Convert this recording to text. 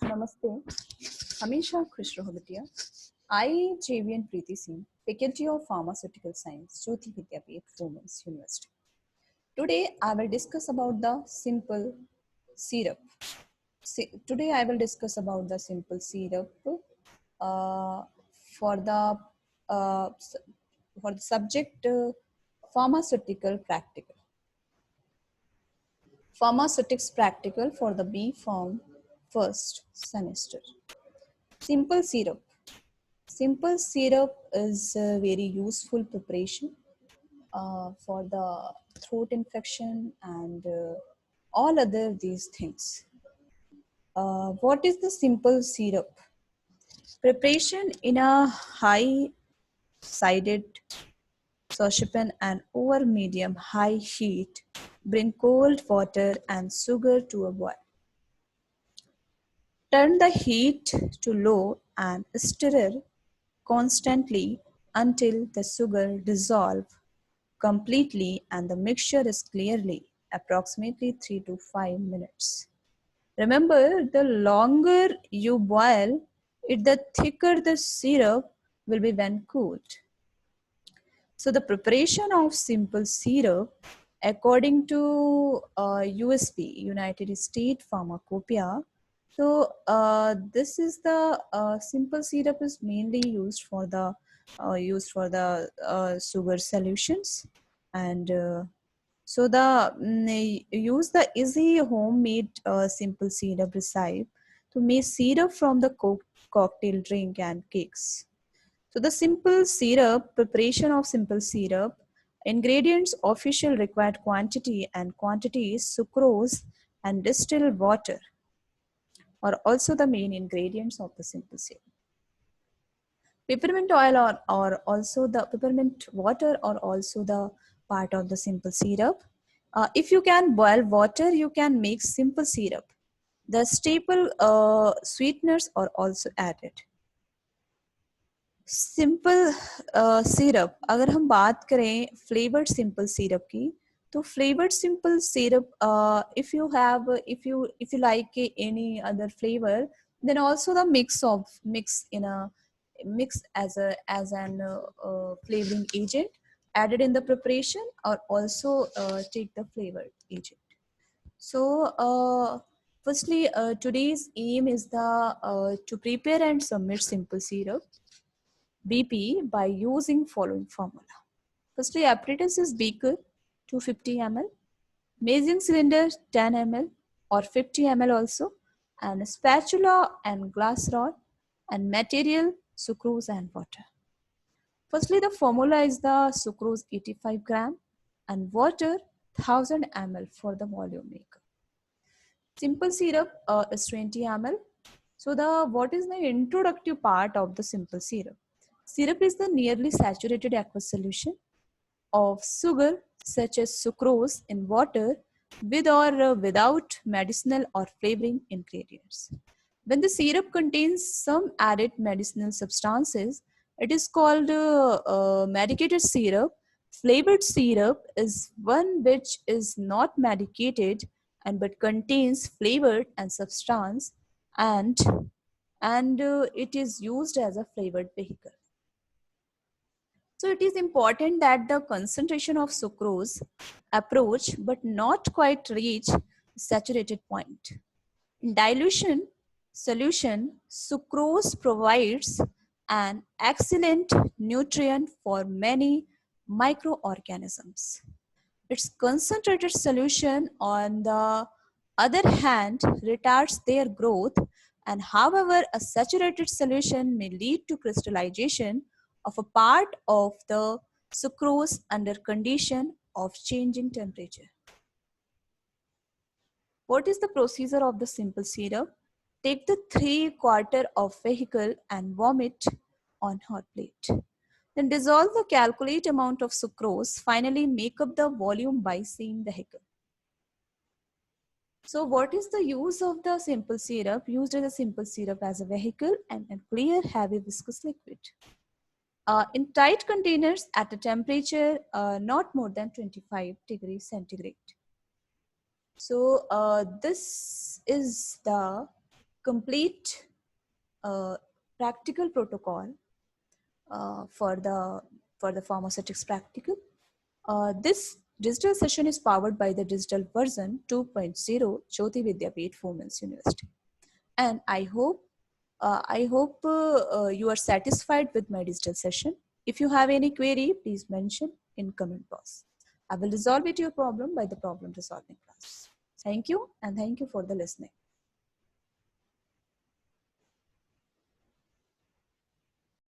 Namaste. Hamisha खुश रहो बिटिया. I, JVN Preeti Singh, Faculty of Pharmaceutical Science, Jyoti Vidyapeeth, Women's University. Today I will discuss about the simple syrup. Today I will discuss about the simple syrup uh, for the uh, for the subject pharmaceutical practical. Pharmaceutics practical for the B Pharm first semester. Simple syrup. Simple syrup is a very useful preparation for the throat infection and all other these things. What is the simple syrup? Preparation in a high sided saucepan and over medium high heat. Bring cold water and sugar to a boil. Turn the heat to low and stir constantly until the sugar dissolves completely and the mixture is clearly approximately 3 to 5 minutes. Remember, the longer you boil it, the thicker the syrup will be when cooled. So the preparation of simple syrup according to USP, United States Pharmacopoeia. So this is the simple syrup is mainly used for the sugar solutions, and so the use the easy homemade simple syrup recipe to make syrup from the cocktail drink and cakes. So the simple syrup, preparation of simple syrup, ingredients, official required quantity and quantities, sucrose and distilled water are also the main ingredients of the simple syrup. Peppermint oil or also the peppermint water or also the part of the simple syrup. If you can boil water, you can make simple syrup. The staple sweeteners are also added. Simple syrup, अगर हम बात करें flavoured simple syrup की, तो flavoured simple syrup if you like any other flavor, then also the mix in a mix as an flavoring agent added in the preparation, or also take the flavored agent. So firstly, today's aim is the to prepare and submit simple syrup BP by using following formula. Firstly, apparatus is beaker 250 ml, measuring cylinder 10 ml or 50 ml also, and spatula and glass rod, and material sucrose and water. Firstly, the formula is the sucrose 85 gram and water 1000 ml for the volume maker. Simple syrup is 20 ml. So what is the introductive part of the simple syrup? Syrup is the nearly saturated aqueous solution of sugar such as sucrose in water with or without medicinal or flavoring ingredients. When the syrup contains some added medicinal substances, it is called medicated syrup. Flavored syrup is one which is not medicated and but contains flavored and substance, and it is used as a flavored vehicle. So it is important that the concentration of sucrose approach but not quite reach saturated point. In dilution solution, sucrose provides an excellent nutrient for many microorganisms. Its concentrated solution, on the other hand, retards their growth, and however, a saturated solution may lead to crystallization of a part of the sucrose under condition of changing temperature. What is the procedure of the simple syrup? Take the 3/4 of vehicle and warm it on hot plate. Then dissolve the calculate amount of sucrose. Finally, make up the volume by same vehicle. So what is the use of the simple syrup? Used as a simple syrup as a vehicle and a clear heavy viscous liquid. in tight containers at a temperature not more than 25 degrees centigrade. So this is the complete practical protocol for the pharmaceutics practical. This digital session is powered by the digital version 2.0 Jyoti Vidyapeeth Women's University. And I hope you are satisfied with my digital session. If you have any query, please mention in comment box. I will resolve it your problem by the problem resolving class. Thank you, and thank you for the listening.